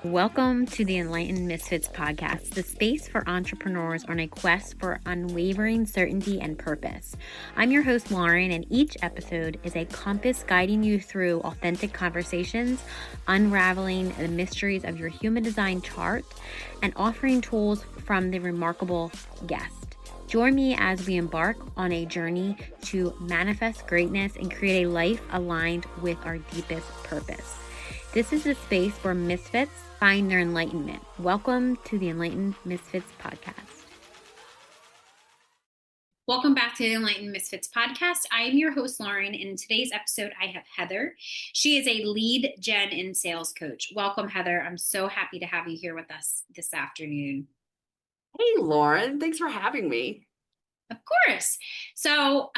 Welcome to the Enlightened Misfits podcast, the space for entrepreneurs on a quest for unwavering certainty and purpose. I'm your host, Lauren, and each episode is a compass guiding you through authentic conversations, unraveling the mysteries of your human design chart, and offering tools from the remarkable guest. Join me as we embark on a journey to manifest greatness and create a life aligned with our deepest purpose. This is the space where misfits find their enlightenment. Welcome to the Enlightened Misfits podcast. Welcome back to the Enlightened Misfits podcast. I am your host, Lauren, and in today's episode, I have Heather. She is a lead gen and sales coach. Welcome, Heather. I'm so happy to have you here with us this afternoon. Hey, Lauren. Thanks for having me. Of course. So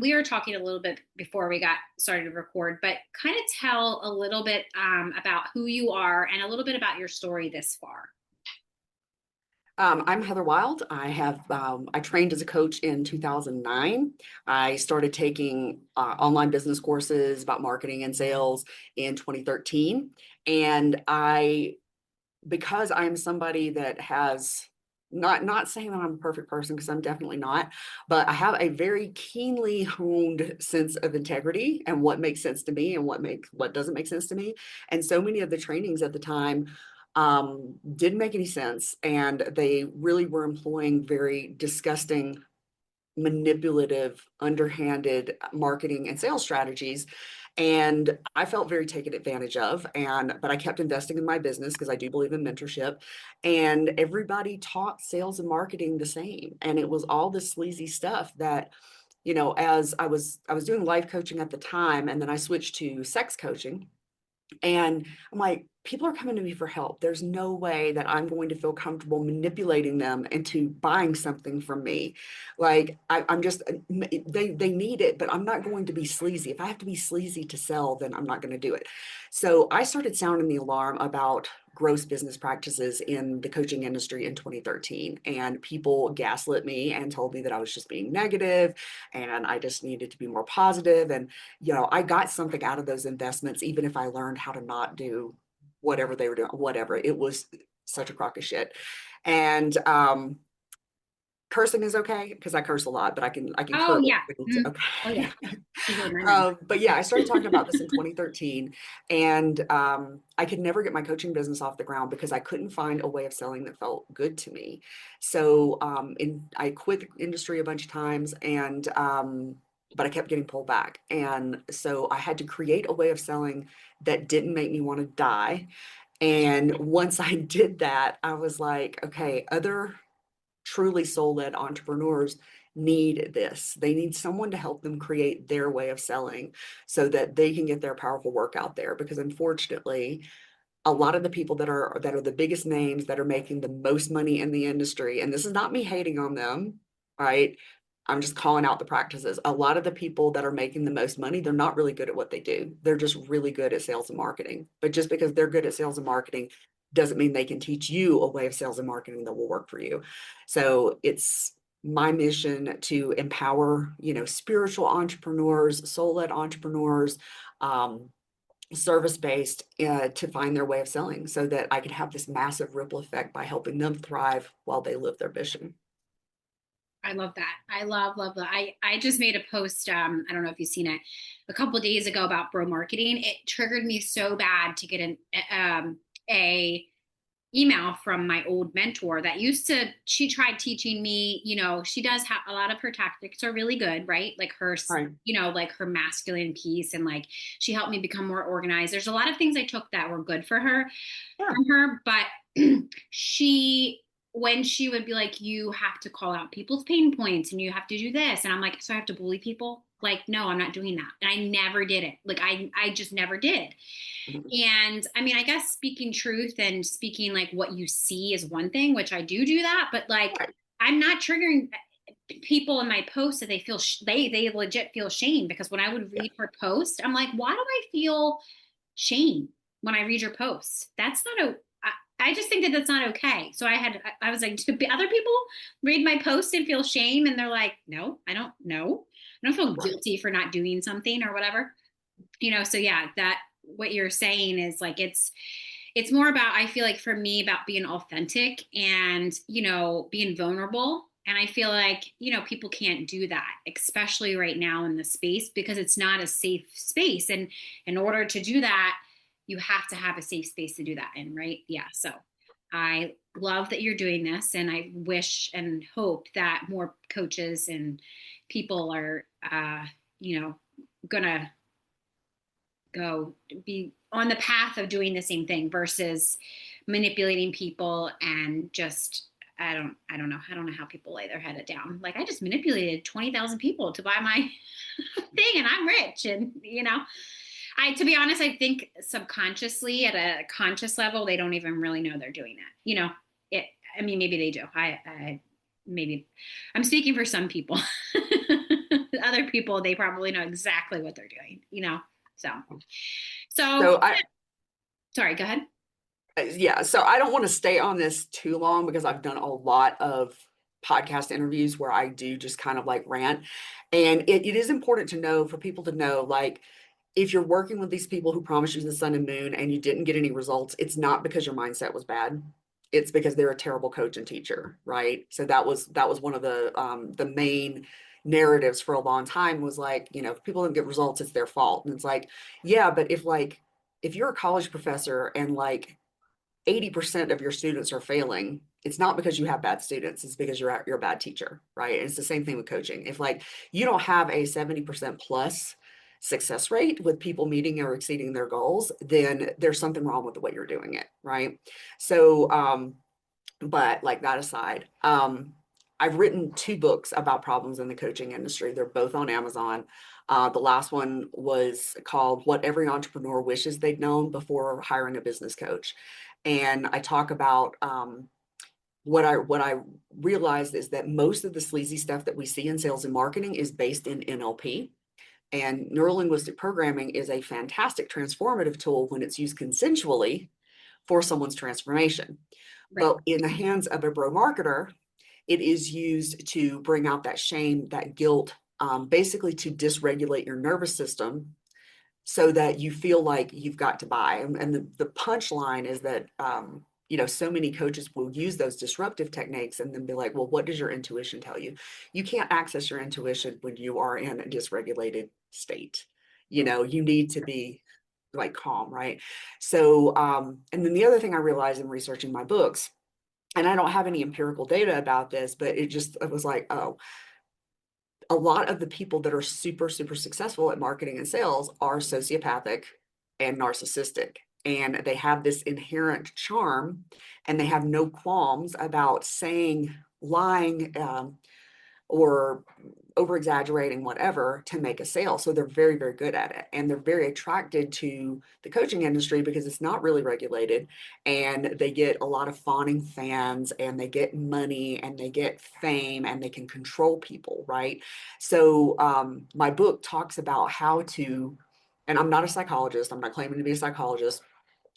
we were talking a little bit before we got started to record, but kind of tell a little bit about who you are and a little bit about your story this far. I'm Heather Wylde. I trained as a coach in 2009. I started taking online business courses about marketing and sales in 2013. And because I'm somebody that has not saying that I'm a perfect person, because I'm definitely not, but I have a very keenly honed sense of integrity and what makes sense to me and what doesn't make sense to me. And so many of the trainings at the time didn't make any sense, and they really were employing very disgusting, manipulative, underhanded marketing and sales strategies. And I felt very taken advantage of, but I kept investing in my business because I do believe in mentorship. And everybody taught sales and marketing the same, and it was all this sleazy stuff that, as I was doing life coaching at the time, and then I switched to sex coaching. And I'm like, people are coming to me for help. There's no way that I'm going to feel comfortable manipulating them into buying something from me. Like I'm just, they need it, but I'm not going to be sleazy. If I have to be sleazy to sell, then I'm not going to do it. So I started sounding the alarm about gross business practices in the coaching industry in 2013. And people gaslit me and told me that I was just being negative and I just needed to be more positive. And I got something out of those investments, even if I learned how to not do whatever they were doing, whatever. It was such a crock of shit. And cursing is okay because I curse a lot, but I can Oh, curse. yeah. Okay. Oh, yeah. But yeah, I started talking about this in 2013, and I could never get my coaching business off the ground because I couldn't find a way of selling that felt good to me. So I quit the industry a bunch of times, and but I kept getting pulled back. And so I had to create a way of selling that didn't make me want to die. And once I did that, I was like, okay, other truly soul-led entrepreneurs need this. They need someone to help them create their way of selling so that they can get their powerful work out there. Because unfortunately, a lot of the people that are the biggest names that are making the most money in the industry, and this is not me hating on them, right? I'm just calling out the practices. A lot of the people that are making the most money, they're not really good at what they do. They're just really good at sales and marketing. But just because they're good at sales and marketing doesn't mean they can teach you a way of sales and marketing that will work for you. So it's my mission to empower, spiritual entrepreneurs, soul-led entrepreneurs, service-based to find their way of selling so that I can have this massive ripple effect by helping them thrive while they live their mission. I love that. I love that. I just made a post, I don't know if you've seen it, a couple of days ago about bro marketing. It triggered me so bad to get a email from my old mentor that she tried teaching me, she does have a lot of her tactics are really good, right? Like her, Right. Like her masculine piece, and like she helped me become more organized. There's a lot of things I took that were good for her, from her, but when she would be like, you have to call out people's pain points and you have to do this. And I'm like, so I have to bully people? Like, no, I'm not doing that. And I never did it. Like, I just never did. And I mean, I guess speaking truth and speaking like what you see is one thing, which I do that. But like, I'm not triggering people in my posts that they feel, they legit feel shame, because when I would read her post, I'm like, why do I feel shame when I read your posts? That's not I just think that that's not okay. So I was like, do other people read my post and feel shame? And they're like, no, I don't know. I don't feel guilty for not doing something or whatever. So yeah, that what you're saying is like, it's more about, I feel like for me, about being authentic and, being vulnerable. And I feel like, people can't do that, especially right now in the space, because it's not a safe space. And in order to do that, you have to have a safe space to do that in, right? Yeah. So I love that you're doing this, and I wish and hope that more coaches and people are, you know, gonna go be on the path of doing the same thing versus manipulating people and just I don't know how people lay their head down. Like, I just manipulated 20,000 people to buy my thing and I'm rich. And I to be honest, I think subconsciously at a conscious level they don't even really know they're doing that. It I mean, maybe they do. I maybe I'm speaking for some people. Other people, they probably know exactly what they're doing. So so So I, sorry, go ahead. yeah, so I don't want to stay on this too long because I've done a lot of podcast interviews where I do just kind of like rant. And it is important to know for people to know, like, if you're working with these people who promise you the sun and moon and you didn't get any results, it's not because your mindset was bad. It's because they're a terrible coach and teacher, right? So that was one of the main narratives for a long time was like, if people don't get results, it's their fault. And it's like, yeah, but if you're a college professor and like 80% of your students are failing, it's not because you have bad students, it's because you're a bad teacher, right? And it's the same thing with coaching. If like you don't have a 70% plus success rate with people meeting or exceeding their goals, then there's something wrong with the way you're doing it, right? So but like that aside, I've written two books about problems in the coaching industry. They're both on Amazon. The last one was called What Every Entrepreneur Wishes They'd Known Before Hiring a Business Coach. And I talk about what I realized is that most of the sleazy stuff that we see in sales and marketing is based in NLP. And neurolinguistic programming is a fantastic transformative tool when it's used consensually for someone's transformation. Right. But in the hands of a bro marketer, it is used to bring out that shame, that guilt, basically to dysregulate your nervous system so that you feel like you've got to buy. And the punchline is that, so many coaches will use those disruptive techniques and then be like, well, what does your intuition tell you? You can't access your intuition when you are in a dysregulated state. You need to be like calm, right? So, and then the other thing I realized in researching my books, and I don't have any empirical data about this, but it was like, oh, a lot of the people that are super, super successful at marketing and sales are sociopathic and narcissistic. And they have this inherent charm and they have no qualms about saying, lying, or over exaggerating whatever to make a sale. So they're very, very good at it. And they're very attracted to the coaching industry because it's not really regulated. And they get a lot of fawning fans and they get money and they get fame and they can control people, right? So my book talks about how to, and I'm not a psychologist, I'm not claiming to be a psychologist,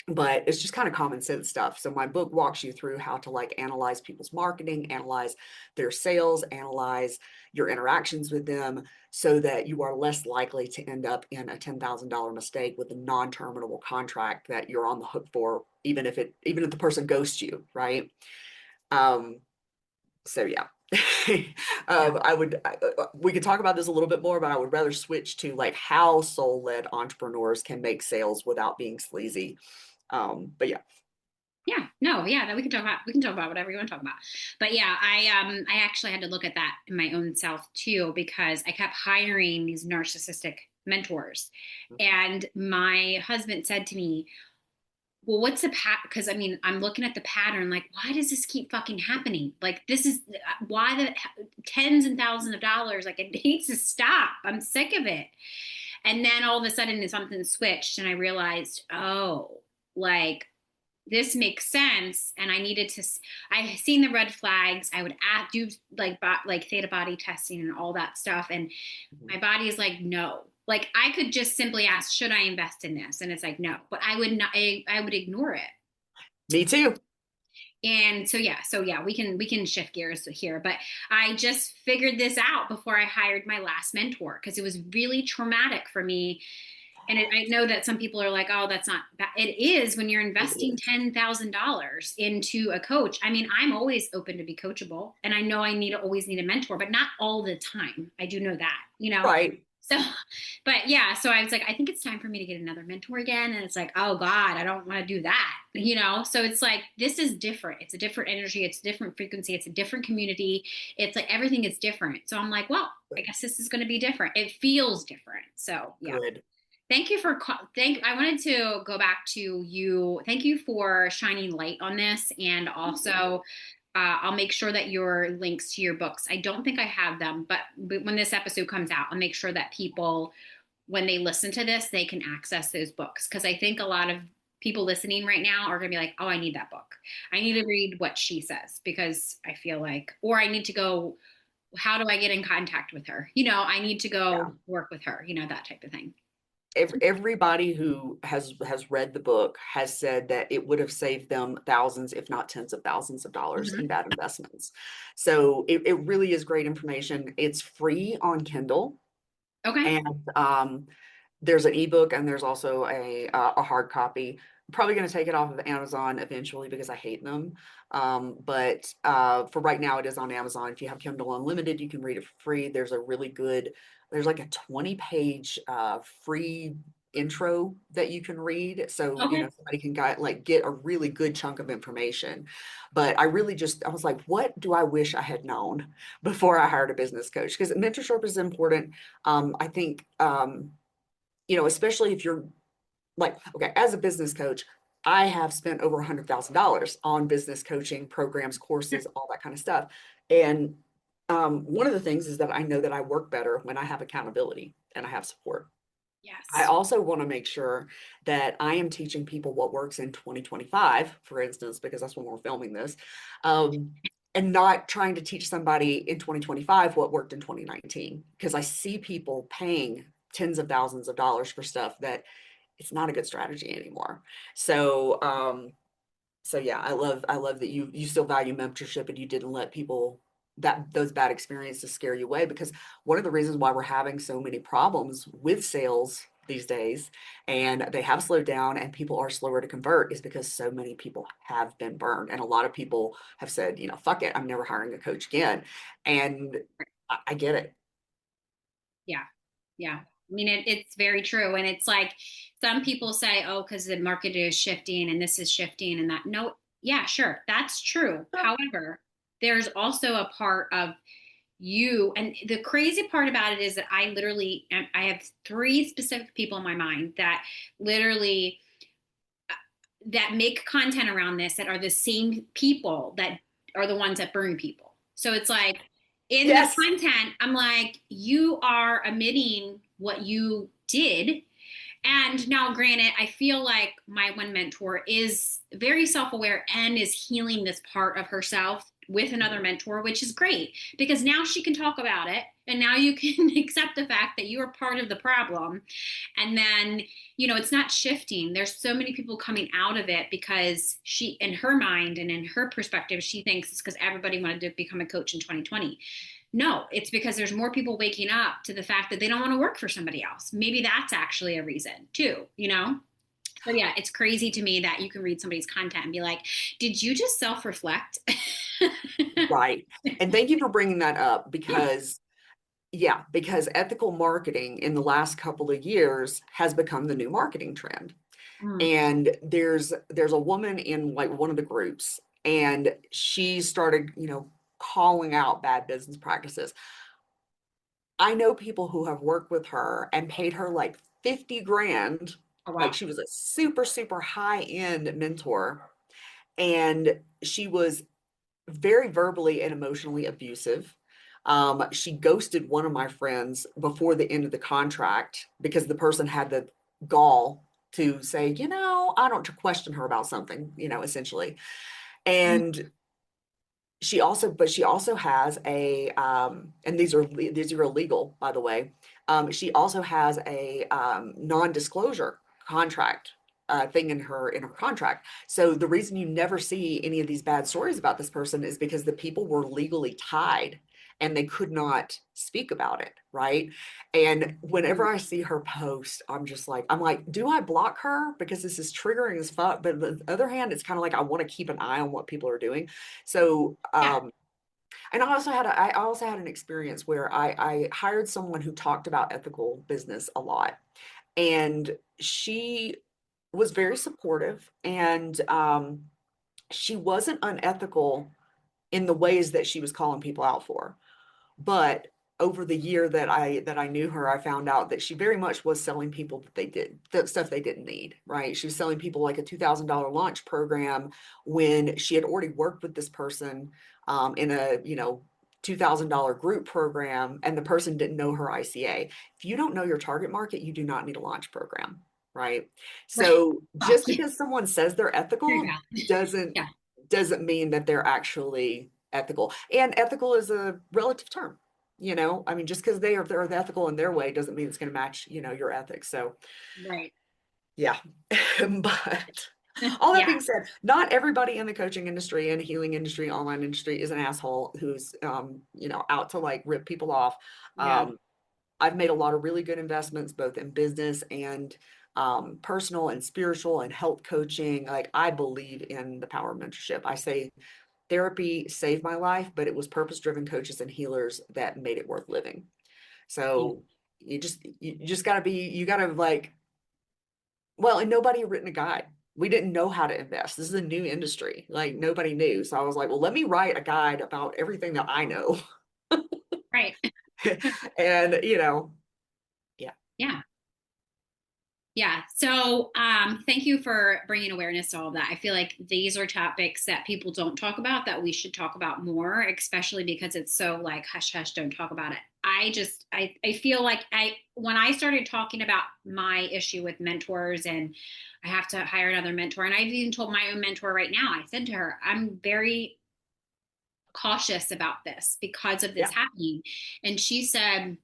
but it's just kind of common sense stuff. So my book walks you through how to like analyze people's marketing, analyze their sales, analyze your interactions with them so that you are less likely to end up in a $10,000 mistake with a non-terminable contract that you're on the hook for, even if the person ghosts you, right? Um, so yeah. Yeah. We could talk about this a little bit more, but I would rather switch to like how soul-led entrepreneurs can make sales without being sleazy. But yeah. Yeah, no, yeah, that we can talk about whatever you want to talk about. But yeah, I actually had to look at that in my own self too, because I kept hiring these narcissistic mentors. And my husband said to me, well, what's the because I mean, I'm looking at the pattern, like, why does this keep fucking happening? Like, this is why the tens and thousands of dollars, like, it needs to stop. I'm sick of it. And then all of a sudden something switched and I realized, oh, like, this makes sense. And I needed to, I seen the red flags. I would do like theta body testing and all that stuff. And my body is like, no. Like, I could just simply ask, should I invest in this? And it's like, no, but I would not, I would ignore it. Me too. And so yeah, we can shift gears here, but I just figured this out before I hired my last mentor because it was really traumatic for me And I know that some people are like, oh, that's not bad. It is when you're It investing is. $10,000 into a coach. I mean, I'm always open to be coachable, and I know I always need a mentor, but not all the time. I do know that, you know? Right. So, but yeah, so I was like, I think it's time for me to get another mentor again. And it's like, oh God, I don't want to do that, you know? So it's like, this is different. It's a different energy. It's a different frequency. It's a different community. It's like everything is different. So I'm like, well, I guess this is going to be different. It feels different. So yeah. Good. Thank you for I wanted to go back to you. Thank you for shining light on this, and also I'll make sure that your links to your books. I don't think I have them, but when this episode comes out, I'll make sure that people, when they listen to this, they can access those books, because I think a lot of people listening right now are going to be like, "Oh, I need that book. I need to read what she says," because I feel like, or I need to go. How do I get in contact with her? You know, I need to Yeah. go work with her. You know, that type of thing. Everybody who has read the book has said that it would have saved them thousands, if not tens of thousands of dollars Mhm. in bad investments. So it really is great information. It's free on Kindle, Okay. and there's an ebook, and there's also a hard copy. I'm probably going to take it off of Amazon eventually because I hate them. But for right now, it is on Amazon. If you have Kindle Unlimited, you can read it for free. There's like a 20-page free intro that you can read. So, Okay. somebody can get a really good chunk of information. But I was like, what do I wish I had known before I hired a business coach? Because mentorship is important. I think, especially if you're like, okay, as a business coach, I have spent over $100,000 on business coaching programs, courses, all that kind of stuff. And one of the things is that I know that I work better when I have accountability and I have support. I Yes. also want to make sure that I am teaching people what works in 2025, for instance, because that's when we're filming this, um, and not trying to teach somebody in 2025 what worked in 2019, because I see people paying tens of thousands of dollars for stuff that it's not a good strategy anymore. So, so yeah, I love that you still value mentorship and you didn't let people that those bad experiences scare you away, because one of the reasons why we're having so many problems with sales these days, and they have slowed down and people are slower to convert, is because so many people have been burned, and a lot of people have said, fuck it, I'm never hiring a coach again. And I get it. Yeah. Yeah. I mean, it's very true. And it's like some people say, oh, because the market is shifting and this is shifting and that. No, yeah, sure. That's true. However, there's also a part of you. And the crazy part about it is that I have three specific people in my mind that literally that make content around this that are the same people that are the ones that burn people. So it's like in the Yes. content, I'm like, you are admitting what you did. And now, granted, I feel like my one mentor is very self aware and is healing this part of herself with another mentor, which is great because now she can talk about it. And now you can accept the fact that you are part of the problem. And then, it's not shifting. There's so many people coming out of it because she, in her mind and in her perspective, she thinks it's because everybody wanted to become a coach in 2020. No, it's because there's more people waking up to the fact that they don't want to work for somebody else. Maybe that's actually a reason too. So yeah, it's crazy to me that you can read somebody's content and be like, did you just self-reflect? Right. And thank you for bringing that up, Yeah. because ethical marketing in the last couple of years has become the new marketing trend. Mm. And there's a woman in like one of the groups, and she started, calling out bad business practices. I know people who have worked with her and paid her like 50 grand. Oh, Like, wow. she was a super, super high end mentor, and she was very verbally and emotionally abusive. She ghosted one of my friends before the end of the contract because the person had the gall to say, I don't question her about something, essentially. And she also has and these are illegal, by the way. She also has a non-disclosure contract thing in her contract. So the reason you never see any of these bad stories about this person is because the people were legally tied, and they could not speak about it, right? And whenever Mhm. I see her post, I'm like, do I block her because this is triggering as fuck? But on the other hand, it's kind of like I want to keep an eye on what people are doing. So Yeah. and I also had an experience where I hired someone who talked about ethical business a lot, and she was very supportive, and she wasn't unethical in the ways that she was calling people out for. But over the year that I knew her, I found out that she very much was selling people that stuff they didn't need, right? She was selling people like a $2,000 launch program when she had already worked with this person in a, $2,000 group program, and the person didn't know her ICA. If you don't know your target market, you do not need a launch program, right? Right. So Well, just yeah, because someone says they're very ethical valid. doesn't Yeah. doesn't mean that they're actually ethical. And ethical is a relative term. I mean, just because they're ethical in their way doesn't mean it's going to match, your ethics. So Right. yeah. But all that Yeah. being said, not everybody in the coaching industry and healing industry, online industry is an asshole who's out to like rip people off. Yeah. Um, I've made a lot of really good investments both in business and personal and spiritual and health coaching. Like I believe in the power of mentorship. I say therapy saved my life, but it was purpose-driven coaches and healers that made it worth living. Yeah. So you just gotta like, well, and nobody had written a guide. We didn't know how to invest. This is a new industry. Like nobody knew. So I was like, well, let me write a guide about everything that I know. Right. And yeah. Yeah. Yeah. So, thank you for bringing awareness to all of that. I feel like these are topics that people don't talk about that we should talk about more, especially because it's so like hush hush, don't talk about it. I feel like when I started talking about my issue with mentors and I have to hire another mentor, and I've even told my own mentor right now, I said to her, I'm very cautious about this because of this Yeah. happening. And she said,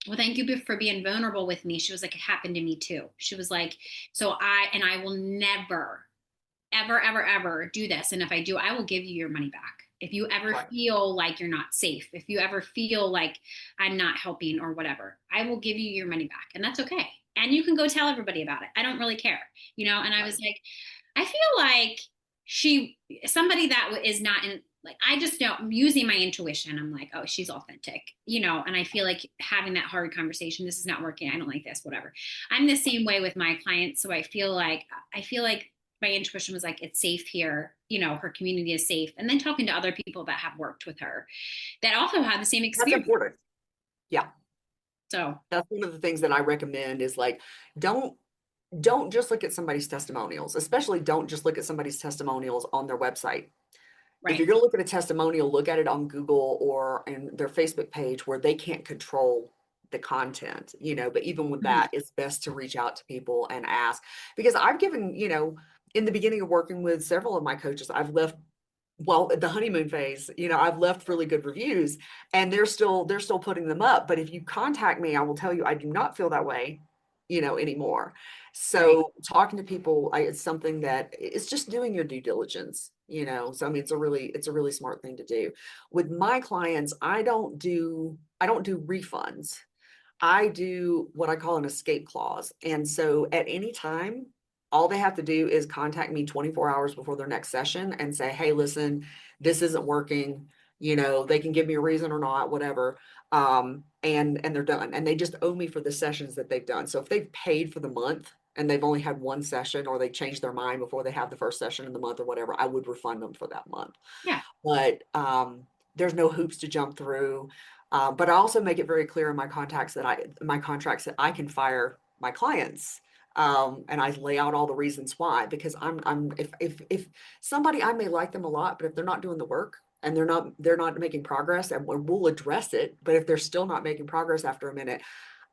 well, thank you for being vulnerable with me. She was like, it happened to me too. She was like, and I will never, ever, ever, ever do this. And if I do, I will give you your money back. If you ever Right. feel like you're not safe, if you ever feel like I'm not helping or whatever, I will give you your money back. And that's okay. And you can go tell everybody about it. I don't really care, And I Right. was like, I feel like she, somebody that is not in, like, I just know I'm using my intuition. I'm like, oh, she's authentic, and I feel like having that hard conversation, this is not working. I don't like this, whatever. I'm the same way with my clients. So I feel like my intuition was like, it's safe here. Her community is safe. And then talking to other people that have worked with her that also had the same That's experience. important. Yeah. So, That's one of the things that I recommend is like, don't don't just look at somebody's testimonials, especially don't just look at somebody's testimonials on their website. If you're right. going to look at a testimonial, look at it on Google or in their Facebook page where they can't control the content, but even with Mhm. that, it's best to reach out to people and ask because I've given, in the beginning of working with several of my coaches, I've left well the honeymoon phase, I've left really good reviews and they're still putting them up. But if you contact me, I will tell you I do not feel that way, anymore. Right. So talking to people, it's something that it's just doing your due diligence, so I mean it's a really smart thing to do. With my clients, I don't do refunds. I do what I call an escape clause. And so at any time, all they have to do is contact me 24 hours before their next session and say, hey, listen, this isn't working. They can give me a reason or not, whatever. And they're done. And they just owe me for the sessions that they've done. So if they've paid for the month and they've only had one session or they changed their mind before they have the first session in the month or whatever, I would refund them for that month. Yeah. But there's no hoops to jump through. But I also make it very clear in my contracts that I can fire my clients. And I lay out all the reasons why, because if somebody, I may like them a lot, but if they're not doing the work and they're not making progress, and we'll address it. But if they're still not making progress after a minute,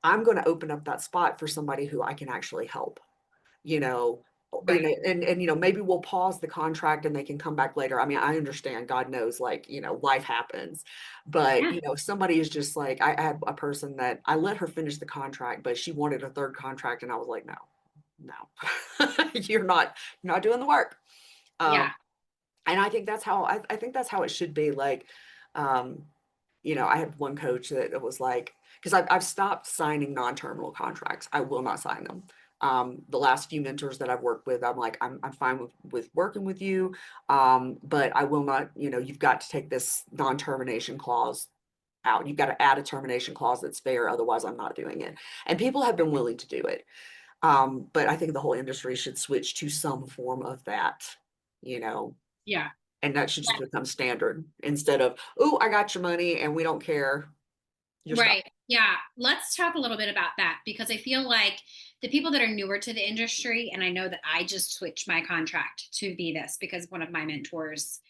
I'm going to open up that spot for somebody who I can actually help, you know, Right. maybe we'll pause the contract and they can come back later. I mean, I understand, God knows, like, life happens. But, Yeah. somebody is just like, I had a person that I let her finish the contract, but she wanted a third contract. And I was like, no, no, you're not doing the work. Yeah. Um, and I think that's how it should be. Like, um, I had one coach that was like, because I've stopped signing non-terminal contracts. I will not sign them. The last few mentors that I've worked with, I'm like, I'm fine with working with you. But I will not, you've got to take this non-termination clause out. You've got to add a termination clause that's fair. Otherwise, I'm not doing it. And people have been willing to do it. But I think the whole industry should switch to some form of that, you know, Yeah. and that should just become standard instead of, oh, I got your money and we don't care. You're stuck. Right. Yeah. Let's talk a little bit about that because I feel like the people that are newer to the industry, and I know that I just switched my contract to be this because one of my mentors,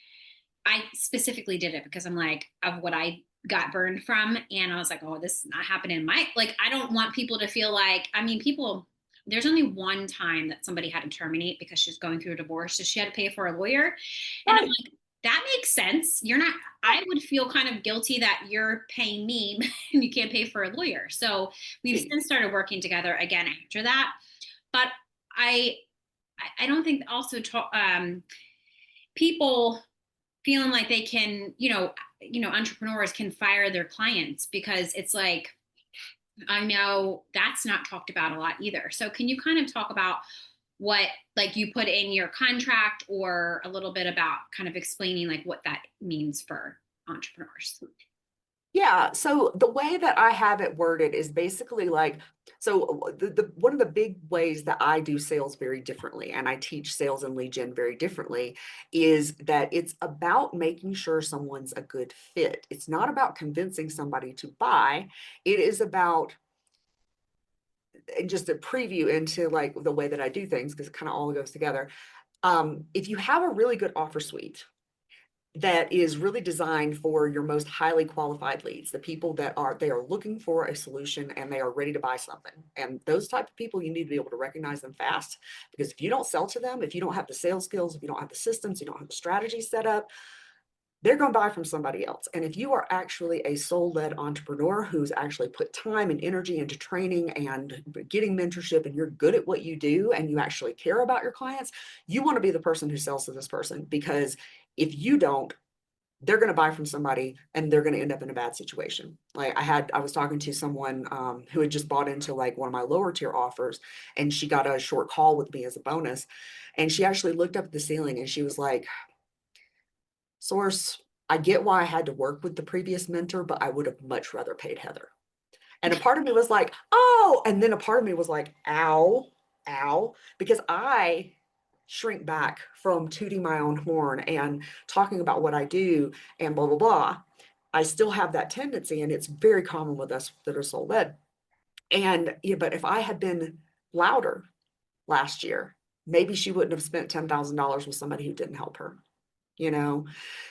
I specifically did it because I'm like, of what I got burned from. And I was like, oh, this is not happening in my, like, I don't want people to feel like, I mean, people, there's only one time that somebody had to terminate because she's going through a divorce. So she had to pay for a lawyer. And I'm Right. like, that makes sense. You're not, I would feel kind of guilty that you're paying me and you can't pay for a lawyer. So we've See, since started working together again after that. But I, I don't think also people feeling like they can, entrepreneurs can fire their clients because it's like, I know that's not talked about a lot either. So can you kind of talk about what like you put in your contract or a little bit about kind of explaining like what that means for entrepreneurs? yeah. So the way that I have it worded is basically like, so the one of the big ways that I do sales very differently, and I teach sales and lead gen very differently, is that it's about making sure someone's a good fit. It's not about convincing somebody to buy. It is about, and just a preview into like the way that I do things, because it kind of all goes together. If you have a really good offer suite that is really designed for your most highly qualified leads, the people that they are looking for a solution and they are ready to buy something. And those type of people, you need to be able to recognize them fast, because if you don't sell to them, if you don't have the sales skills, if you don't have the systems, you don't have the strategy set up, they're going to buy from somebody else. And if you are actually a soul-led entrepreneur who's actually put time and energy into training and getting mentorship, and you're good at what you do and you actually care about your clients, you want to be the person who sells to this person, because if you don't, they're going to buy from somebody and they're going to end up in a bad situation. Like I was talking to someone who had just bought into like one of my lower tier offers, and she got a short call with me as a bonus. And she actually looked up at the ceiling and she was like, Source, I get why I had to work with the previous mentor, but I would have much rather paid Heather. And a part of me was like, oh, and then a part of me was like, ow, ow, because I shrink back from tooting my own horn and talking about what I do and blah, blah, blah. I still have that tendency, and it's very common with us that are soul led. And yeah, but if I had been louder last year, maybe she wouldn't have spent $10,000 with somebody who didn't help her, you know?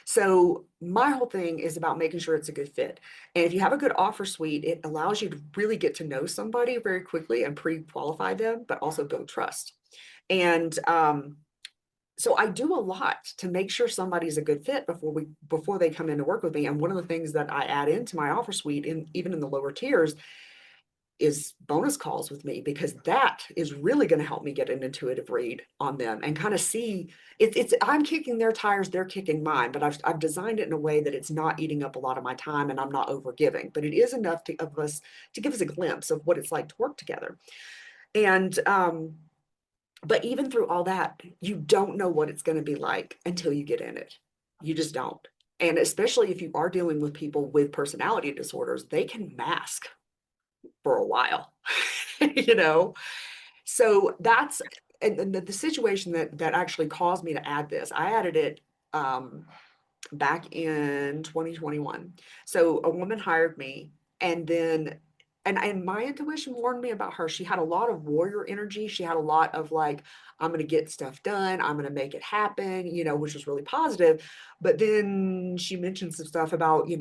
So my whole thing is about making sure it's a good fit. And if you have a good offer suite, it allows you to really get to know somebody very quickly and pre-qualify them, but also build trust. And so I do a lot to make sure somebody's a good fit before they come in to work with me. And one of the things that I add into my offer suite, even in the lower tiers, is bonus calls with me, because that is really going to help me get an intuitive read on them and kind of see it's I'm kicking their tires, they're kicking mine, but I've designed it in a way that it's not eating up a lot of my time and I'm not over giving, but it is enough of us to give us a glimpse of what it's like to work together. And but even through all that, you don't know what it's going to be like until you get in it. You just don't. And especially if you are dealing with people with personality disorders, they can mask for a while, you know? So that's, and the situation that actually caused me to add this, I added it back in 2021. So a woman hired me, and then and my intuition warned me about her. She had a lot of warrior energy. She had a lot of like, I'm going to get stuff done. I'm going to make it happen, which was really positive. But then she mentioned some stuff about,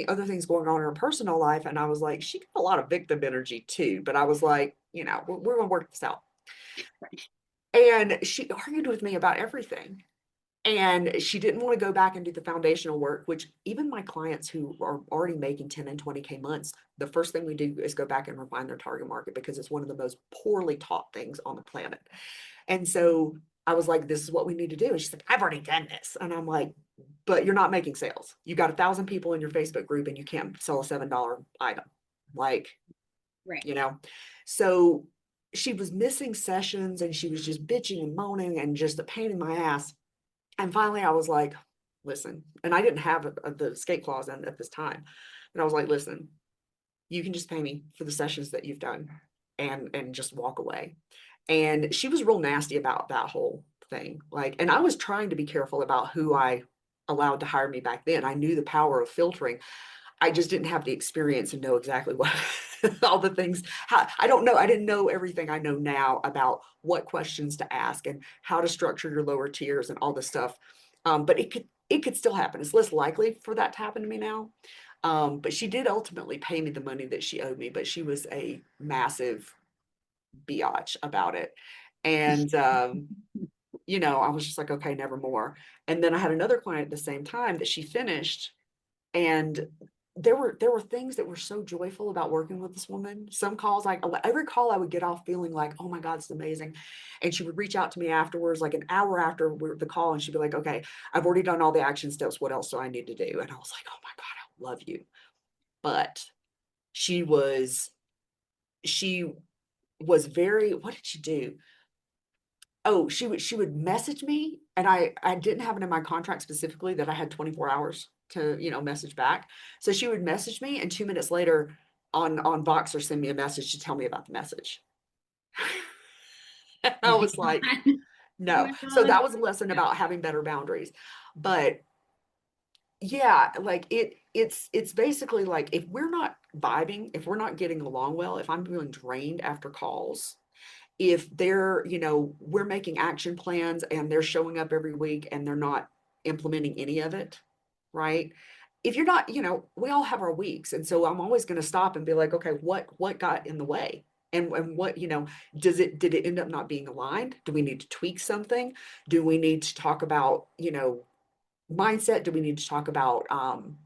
other things going on in her personal life. And I was like, she got a lot of victim energy too. But I was like, we're going to work this out. And she argued with me about everything. And she didn't want to go back and do the foundational work, which even my clients who are already making 10 and 20K months, the first thing we do is go back and refine their target market, because it's one of the most poorly taught things on the planet. And so I was like, this is what we need to do. And she's like, I've already done this. And I'm like, but you're not making sales. You got 1,000 people in your Facebook group and you can't sell a $7 item. Like, Right. you know, so she was missing sessions and she was just bitching and moaning and just a pain in my ass. And finally I was like, listen, and I didn't have the escape clause in at this time. And I was like, listen, you can just pay me for the sessions that you've done and just walk away. And she was real nasty about that whole thing. Like, and I was trying to be careful about who I allowed to hire me back then. I knew the power of filtering. I just didn't have the experience and know exactly what all the things. I don't know. I didn't know everything I know now about what questions to ask and how to structure your lower tiers and all this stuff. But it could still happen. It's less likely for that to happen to me now. But she did ultimately pay me the money that she owed me, but she was a massive biatch about it. And I was just like, okay, never more. And then I had another client at the same time that she finished, and there were things that were so joyful about working with this woman. Some calls, like every call I would get off feeling like, oh my God, it's amazing. And she would reach out to me afterwards, like an hour after the call, and she'd be like, okay, I've already done all the action steps. What else do I need to do? And I was like, oh my God, I love you. But she was she was very, what did she do? Oh, she would message me, and I didn't have it in my contract specifically that I had 24 hours to, message back. So she would message me, and 2 minutes later on Voxer send me a message to tell me about the message. And I was like, Oh no. my So God. that was a lesson about having better boundaries. But yeah, like it's basically like, if we're not vibing, if we're not getting along well, if I'm feeling drained after calls, if we're making action plans and they're showing up every week and they're not implementing any of it, right? If you're not, we all have our weeks. And so I'm always going to stop and be like, okay, what got in the way? And what, did it end up not being aligned? Do we need to tweak something? Do we need to talk about, mindset? Do we need to talk about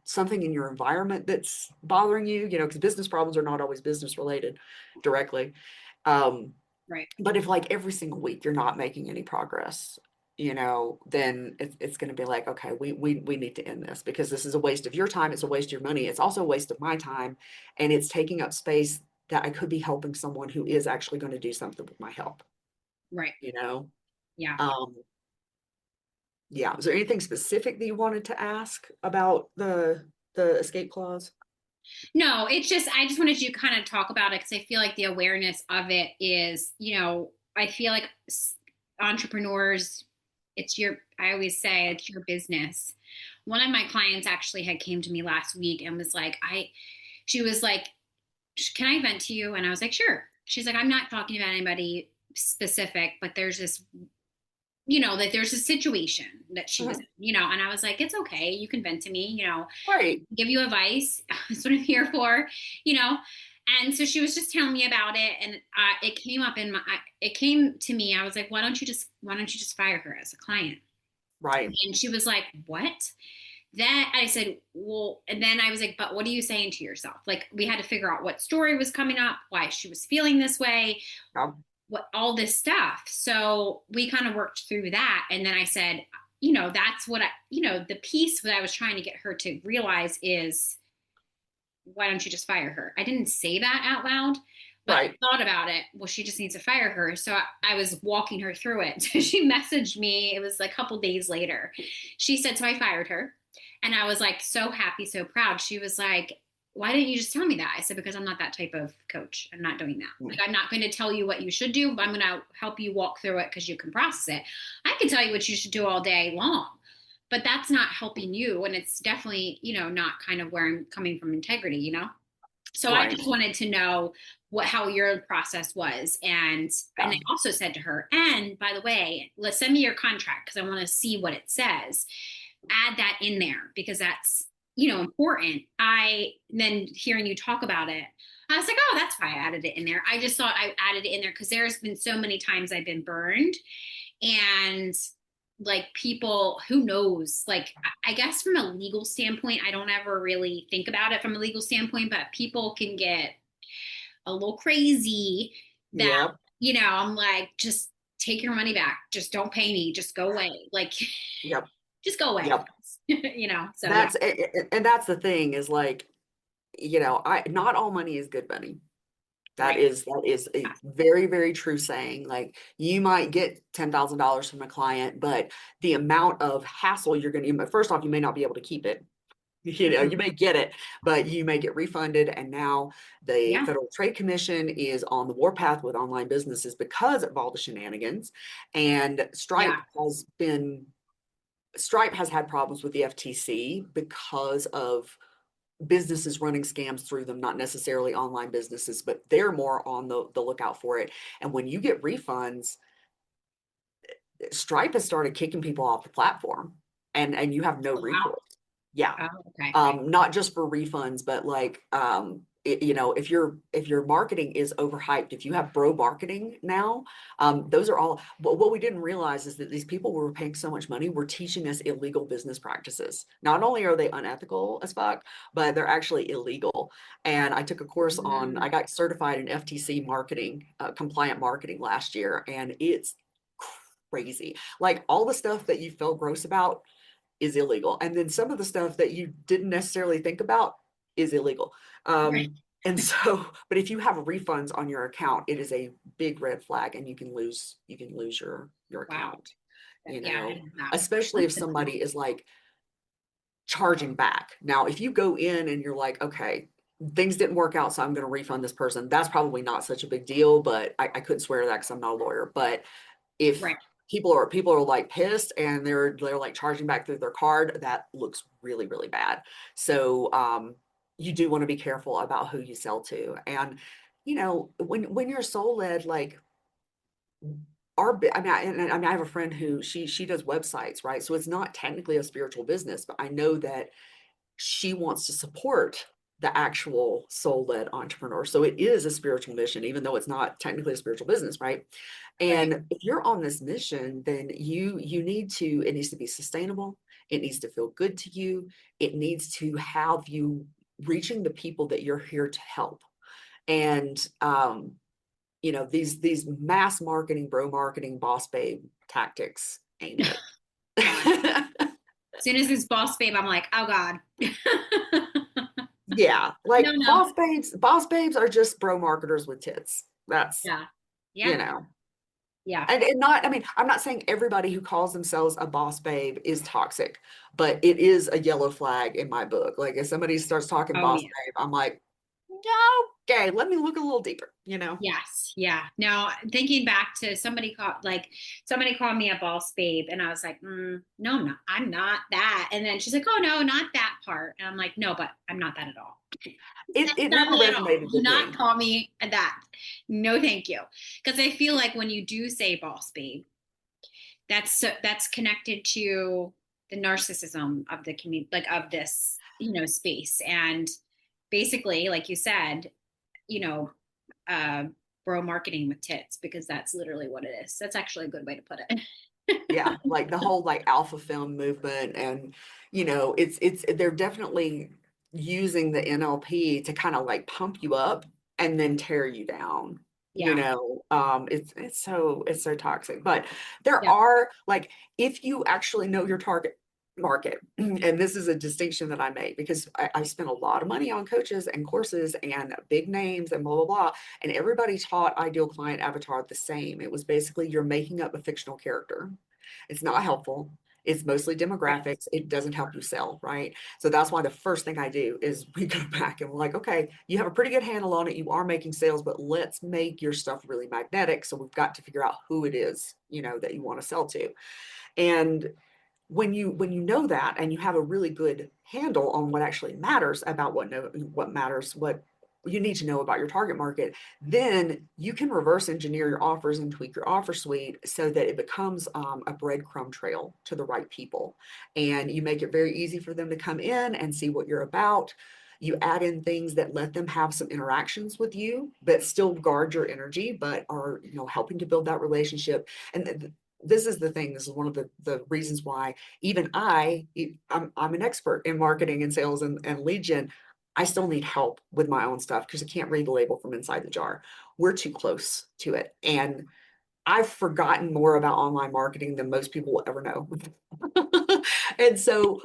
something in your environment that's bothering you? Because business problems are not always business related directly. Um, Right. but if like every single week you're not making any progress, then it's going to be like, okay, we need to end this, because this is a waste of your time. It's a waste of your money. It's also a waste of my time. And it's taking up space that I could be helping someone who is actually going to do something with my help, Right. you know? Yeah. Um, yeah. Is there anything specific that you wanted to ask about the escape clause? No, it's just, I just wanted you to kind of talk about it because I feel like the awareness of it is, I feel like entrepreneurs, I always say it's your business. One of my clients actually had came to me last week and was like, she was like, can I vent to you? And I was like, sure. She's like, I'm not talking about anybody specific, but there's this, that there's a situation that she was Mhm. in, and I was like, it's okay. You can vent to me, Right. give you advice. That's what I'm here for, you know? And so she was just telling me about it. And it came up it came to me. I was like, why don't you just fire her as a client? Right. And she was like, what? Then I said, well, and then I was like, but what are you saying to yourself? Like, we had to figure out what story was coming up, why she was feeling this way, Yeah. what all this stuff. So we kind of worked through that. And then I said, that's what the piece that I was trying to get her to realize is, why don't you just fire her? I didn't say that out loud, but I Right. thought about it. Well, she just needs to fire her. So I was walking her through it. She messaged me. It was like a couple days later. She said, so I fired her. And I was like, so happy, so proud. She was like, why didn't you just tell me that? I said, because I'm not that type of coach. I'm not doing that. Like, I'm not going to tell you what you should do, but I'm going to help you walk through it because you can process it. I can tell you what you should do all day long, but that's not helping you. And it's definitely, not kind of where I'm coming from integrity. So I Right. just wanted to know how your process was. And Yeah. I also said to her, and by the way, let's send me your contract because I want to see what it says. Add that in there because that's, important. I then hearing you talk about it, I was like, oh, that's why I added it in there. I just thought I added it in there because there's been so many times I've been burned, and like, people, who knows, like, I guess from a legal standpoint, I don't ever really think about it from a legal standpoint, but people can get a little crazy that, Yep. I'm like, just take your money back. Just don't pay me. Just go away. Like, Yep. just go away. Yep. So yeah. And that's the thing is like, I not all money is good money. Right. That is a very, very true saying. Like you might get $10,000 from a client, but the amount of hassle you're going to, first off, you may not be able to keep it. You may get it, but you may get refunded. And now the Yeah. Federal Trade Commission is on the warpath with online businesses because of all the shenanigans. And Yeah. Stripe has had problems with the FTC because of businesses running scams through them, not necessarily online businesses, but they're more on the lookout for it. And when you get refunds, Stripe has started kicking people off the platform and you have no Oh, wow. recourse. Yeah. Oh, okay. Not just for refunds, but like if your marketing is overhyped, if you have bro marketing now, those are all what we didn't realize is that these people were paying so much money were teaching us illegal business practices. Not only are they unethical as fuck, but they're actually illegal. And I took a course I got certified in FTC marketing, compliant marketing last year, and it's crazy. Like all the stuff that you felt gross about is illegal. And then some of the stuff that you didn't necessarily think about is illegal. Right. And so, but if you have refunds on your account, it is a big red flag and you can lose your Wow. account, Yeah, I didn't know. especially if That's good to somebody know. is like charging back. Now, if you go in and you're like, okay, things didn't work out, so I'm going to refund this person, that's probably not such a big deal, but I couldn't swear to that because I'm not a lawyer. But if Right. people are like pissed and they're like charging back through their card, that looks really, really bad. So you do want to be careful about who you sell to. And when you're soul led, like I have a friend who she does websites, right? So it's not technically a spiritual business, but I know that she wants to support the actual soul-led entrepreneur. So it is a spiritual mission, even though it's not technically a spiritual business, right? Right. And if you're on this mission, then it needs to be sustainable. It needs to feel good to you. It needs to have you reaching the people that you're here to help. And these mass marketing, bro marketing, boss babe tactics ain't it. God. As soon as it's boss babe, I'm like, oh God. Yeah, No, like no. boss babes are just bro marketers with tits. That's, Yeah. you Yeah. know, Yeah. and not, I mean, I'm not saying everybody who calls themselves a boss babe is toxic, but it is a yellow flag in my book. Like if somebody starts talking Oh boss yeah. babe, I'm like, okay, let me look a little deeper. Yes. Yeah. Now thinking back to somebody called me a boss babe and I was like, no, no, I'm not that. And then she's like, oh no, not that part. And I'm like, no, but I'm not that at all. It Not never that at all. resonated Do with not me. call me that. No, thank you. Because I feel like when you do say boss babe, that's connected to the narcissism of the community, like of this, space. And basically, like you said, you know, uh, bro marketing with tits, because that's literally what it is. That's actually a good way to put it. Yeah, like the whole like alpha film movement and it's they're definitely using the NLP to kind of like pump you up and then tear you down. Yeah. It's so toxic. But there Yeah. are like if you actually know your target market, and this is a distinction that I make because I spent a lot of money on coaches and courses and big names and blah blah blah, and everybody taught ideal client avatar the same. It was basically you're making up a fictional character. It's not helpful. It's mostly Right. demographics. It doesn't help you sell, right? So that's why the first thing I do is we go back and we're like, okay, you have a pretty good handle on it. You are making sales, but let's make your stuff really magnetic. So we've got to figure out who it is, that you want to sell to. And when you know that and you have a really good handle on what actually matters about what matters, what you need to know about your target market, then you can reverse engineer your offers and tweak your offer suite so that it becomes a breadcrumb trail to the right people. And you make it very easy for them to come in and see what you're about. You add in things that let them have some interactions with you, but still guard your energy, but are helping to build that relationship. And this is the thing. This is one of the reasons why even I'm an expert in marketing and sales and lead gen. I still need help with my own stuff because I can't read the label from inside the jar. We're too close to it. And I've forgotten more about online marketing than most people will ever know. And so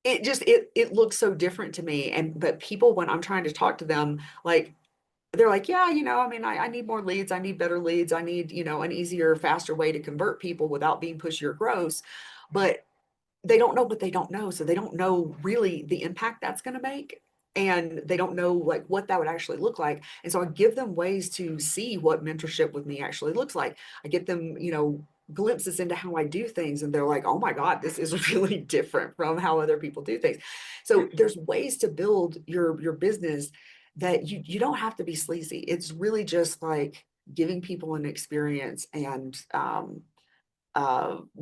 it looks so different to me. And but people, when I'm trying to talk to them, like they're like, yeah, I mean, I need more leads, I need better leads, I need, an easier, faster way to convert people without being pushy or gross. But they don't know what they don't know. So they don't know really the impact that's going to make. And they don't know like what that would actually look like. And so I give them ways to see what mentorship with me actually looks like. I get them, glimpses into how I do things. And they're like, oh my God, this is really different from how other people do things. Yeah. So there's ways to build your business that you don't have to be sleazy. It's really just like giving people an experience and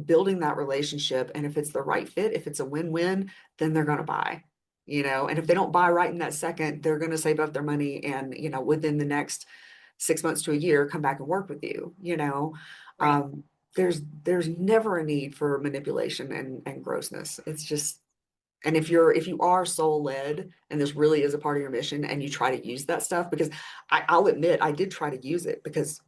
building that relationship. And if it's the right fit, if it's a win-win, then they're going to buy, and if they don't buy right in that second, they're going to save up their money and, within the next 6 months to a year, come back and work with you. Right. Um, there's never a need for manipulation and grossness. It's just, and if you are soul led and this really is a part of your mission and you try to use that stuff, because I'll admit I did try to use it because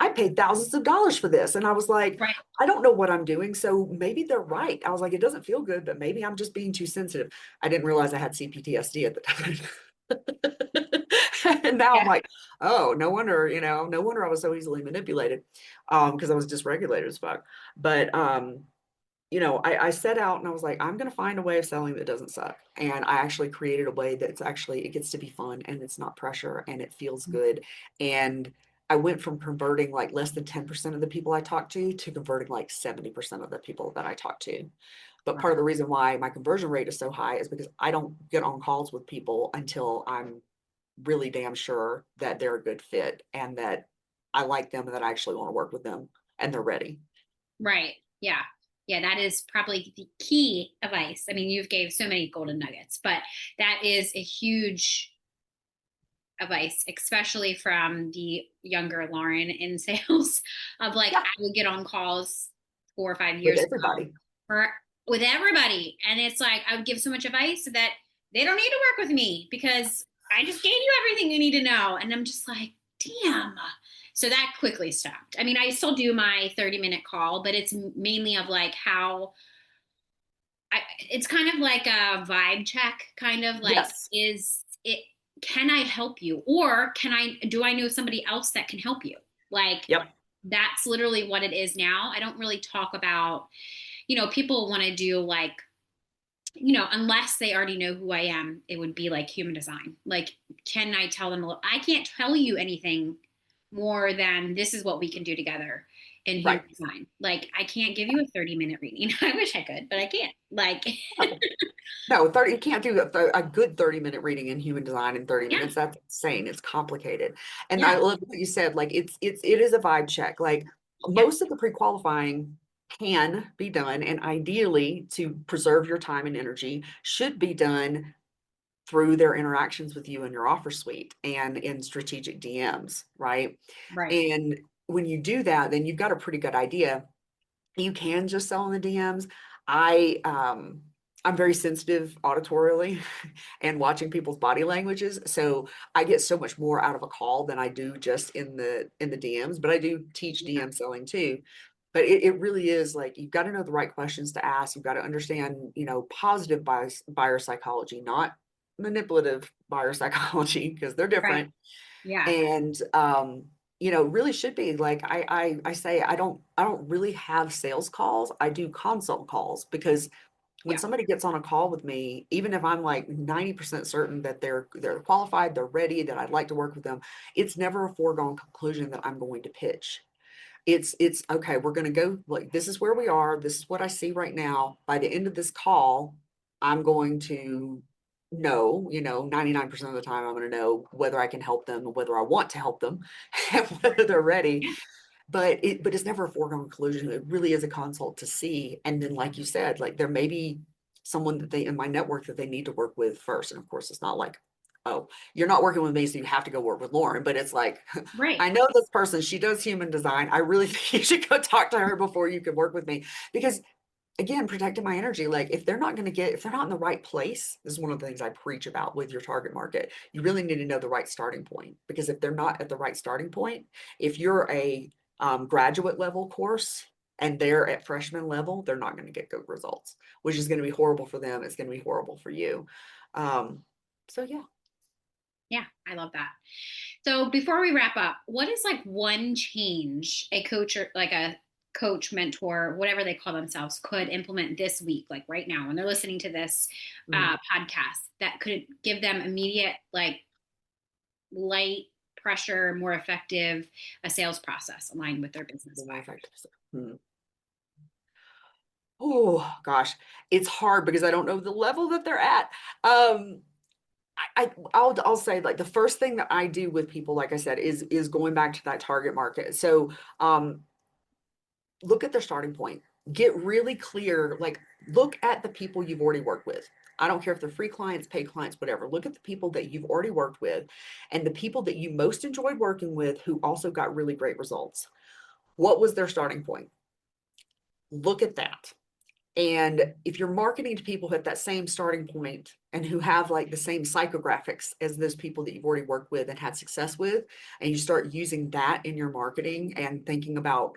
I paid thousands of dollars for this. And I was like, Right. I don't know what I'm doing. So maybe they're right. I was like, it doesn't feel good, but maybe I'm just being too sensitive. I didn't realize I had CPTSD at the time. And now I'm Yeah. like, oh, no wonder I was so easily manipulated. Because I was dysregulated as fuck. But I set out and I was like, I'm going to find a way of selling that doesn't suck. And I actually created a way that's actually, it gets to be fun and it's not pressure and it feels good. And I went from converting like less than 10% of the people I talked to converting like 70% of the people that I talked to. But part of the reason why my conversion rate is so high is because I don't get on calls with people until I'm really damn sure that they're a good fit and that I like them and that I actually want to work with them and they're ready. Right. Yeah. Yeah, that is probably the key advice. I mean, you've gave so many golden nuggets, but that is a huge advice, especially from the younger Lauren in sales of like Yeah, I would get on calls 4 or 5 years with ago everybody. for with everybody. And it's like I would give so much advice that they don't need to work with me because I just gave you everything you need to know. And I'm just like, damn. So that quickly stopped. I mean, I still do my 30-minute call, but it's mainly of like how it's kind of like a vibe check, kind of like, Yes. is it, can I help you? Or do I know somebody else that can help you? Like, Yep. that's literally what it is now. I don't really talk about, people want to do like, unless they already know who I am, it would be like human design. Like, can I tell them, I can't tell you anything more than this is what we can do together in human Right. design. Like, I can't give you a 30-minute reading. I wish I could, but I can't. Like, No, 30, you can't do a good 30-minute reading in human design in 30 yeah, minutes. That's insane. It's complicated. And yeah, I love what you said. Like it is a vibe check. Like yeah, most of the pre-qualifying can be done, and ideally to preserve your time and energy should be done through their interactions with you in your offer suite and in strategic DMs, right? right. And when you do that, then you've got a pretty good idea. You can just sell in the DMs. I I'm very sensitive auditorially and watching people's body languages. So I get so much more out of a call than I do just in the DMs, but I do teach Yeah, DM selling too. But it really is like you've got to know the right questions to ask. You've got to understand, positive buyer psychology, not manipulative buyer psychology, because they're right. different. Yeah, And really should be like I say I don't really have sales calls. I do consult calls because when yeah, somebody gets on a call with me, even if I'm like 90% certain that they're qualified, they're ready, that I'd like to work with them, it's never a foregone conclusion that I'm going to pitch. It's okay, we're going to go, like, this is where we are, this is what I see right now. By the end of this call, I'm going to know, 99% of the time I'm going to know whether I can help them and whether I want to help them and whether they're ready. yeah, But it's never a foregone conclusion. It really is a consult to see. And then, like you said, like there may be someone that they in my network that they need to work with first. And of course, it's not like, oh, you're not working with me, so you have to go work with Lauren. But it's like, right, I know this person, she does human design. I really think you should go talk to her before you can work with me. Because again, protecting my energy, like if they're not in the right place, this is one of the things I preach about with your target market. You really need to know the right starting point, because if they're not at the right starting point, if you're a graduate level course and they're at freshman level, they're not going to get good results, which is going to be horrible for them. It's going to be horrible for you. So yeah. Yeah, I love that. So before we wrap up, what is like one change a coach or like a coach, mentor, whatever they call themselves, could implement this week, like right now when they're listening to this podcast, that could give them immediate, like light pressure, more effective, a sales process aligned with their business More vibe? effective. Oh gosh, it's hard because I don't know the level that they're at. I'll say like the first thing that I do with people, like I said, is going back to that target market. So look at their starting point. Get really clear, like look at the people you've already worked with. I don't care if they're free clients, paid clients, whatever. Look at the people that you've already worked with and the people that you most enjoyed working with who also got really great results. What was their starting point? Look at that. And if you're marketing to people who have that same starting point and who have like the same psychographics as those people that you've already worked with and had success with, and you start using that in your marketing and thinking about,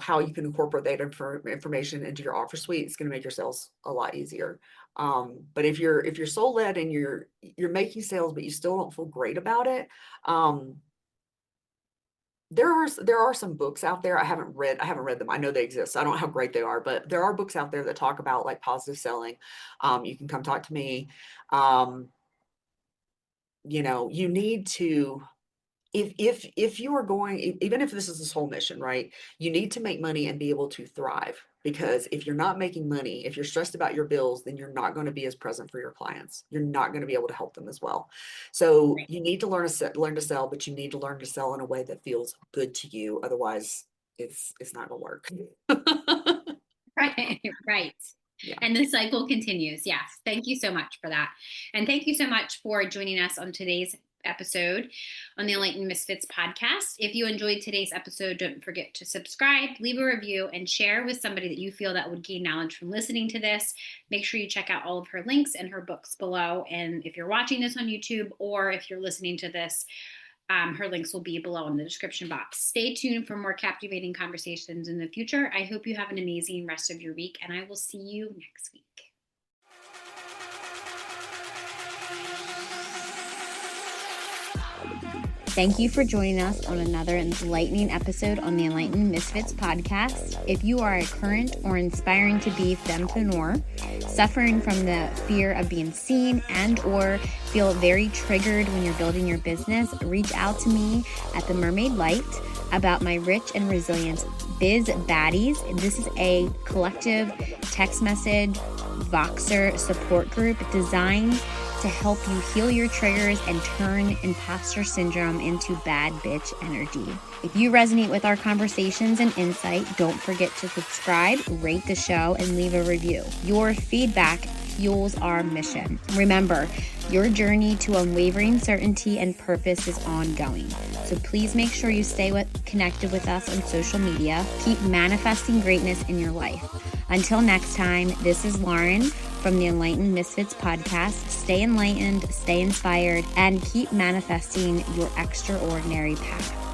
how you can incorporate that information into your offer suite, it's going to make your sales a lot easier. But if you're soul led and you're making sales, but you still don't feel great about it, there are some books out there. I haven't read them. I know they exist. I don't know how great they are, but there are books out there that talk about like positive selling. You can come talk to me. You need to, if you are going, even if this is a soul mission, right? You need to make money and be able to thrive, because if you're not making money, if you're stressed about your bills, then you're not going to be as present for your clients. You're not going to be able to help them as well. So you need to learn to sell, but you need to learn to sell in a way that feels good to you. Otherwise it's not going to work. Right, right. Yeah. And the cycle continues. Yes. Thank you so much for that. And thank you so much for joining us on today's episode on the Enlightened Misfits podcast. If you enjoyed today's episode, don't forget to subscribe, leave a review, and share with somebody that you feel that would gain knowledge from listening to this. Make sure you check out all of her links and her books below. And if you're watching this on YouTube or if you're listening to this, her links will be below in the description box. Stay tuned for more captivating conversations in the future. I hope you have an amazing rest of your week, and I will see you next week. Thank you for joining us on another enlightening episode on the Enlightened Misfits podcast. If you are a current or inspiring to be fempreneur, suffering from the fear of being seen and or feel very triggered when you're building your business, reach out to me at The Mermaid Light about my Rich and Resilient Biz Baddies. This is a collective text message Voxer support group designed to help you heal your triggers and turn imposter syndrome into bad bitch energy. If you resonate with our conversations and insight, don't forget to subscribe, rate the show, and leave a review. Your feedback fuels our mission. Remember, your journey to unwavering certainty and purpose is ongoing. So please make sure you stay connected with us on social media. Keep manifesting greatness in your life. Until next time, this is Lauren from the Enlightened Misfits podcast. Stay enlightened, stay inspired, and keep manifesting your extraordinary path.